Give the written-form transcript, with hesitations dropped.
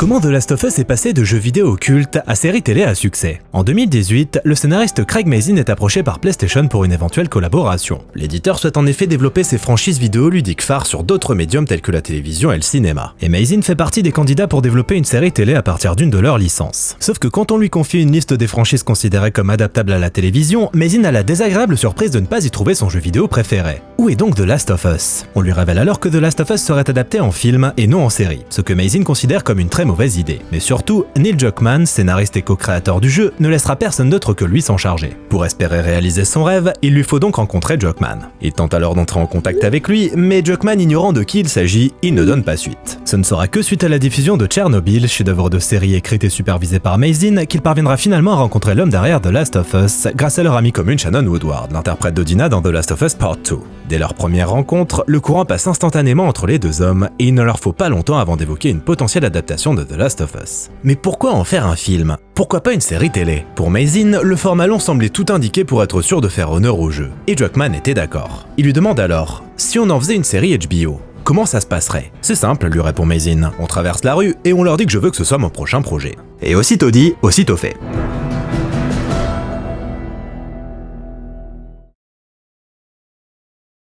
Comment The Last of Us est passé de jeu vidéo culte à série télé à succès? En 2018, le scénariste Craig Mazin est approché par PlayStation pour une éventuelle collaboration. L'éditeur souhaite en effet développer ses franchises vidéoludiques phares sur d'autres médiums tels que la télévision et le cinéma. Et Mazin fait partie des candidats pour développer une série télé à partir d'une de leurs licences. Sauf que quand on lui confie une liste des franchises considérées comme adaptables à la télévision, Mazin a la désagréable surprise de ne pas y trouver son jeu vidéo préféré. Où est donc The Last of Us? On lui révèle alors que The Last of Us serait adapté en film et non en série, ce que Mazin considère comme une très mauvaise idée. Mais surtout, Neil Druckmann, scénariste et co-créateur du jeu, ne laissera personne d'autre que lui s'en charger. Pour espérer réaliser son rêve, il lui faut donc rencontrer Druckmann. Il tente alors d'entrer en contact avec lui, mais Druckmann ignorant de qui il s'agit, il ne donne pas suite. Ce ne sera que suite à la diffusion de Tchernobyl, chef-d'œuvre de série écrite et supervisé par Mazin, qu'il parviendra finalement à rencontrer l'homme derrière The Last of Us, grâce à leur amie commune Shannon Woodward, l'interprète de Dina dans The Last of Us Part 2. Dès leur première rencontre, le courant passe instantanément entre les deux hommes, et il ne leur faut pas longtemps avant d'évoquer une potentielle adaptation de The Last of Us. Mais pourquoi en faire un film? Pourquoi pas une série télé? Pour Mazin, le format long semblait tout indiqué pour être sûr de faire honneur au jeu, et Druckmann était d'accord. Il lui demande alors, si on en faisait une série HBO, comment ça se passerait? C'est simple, lui répond Mazin, on traverse la rue et on leur dit que je veux que ce soit mon prochain projet. Et aussitôt dit, aussitôt fait.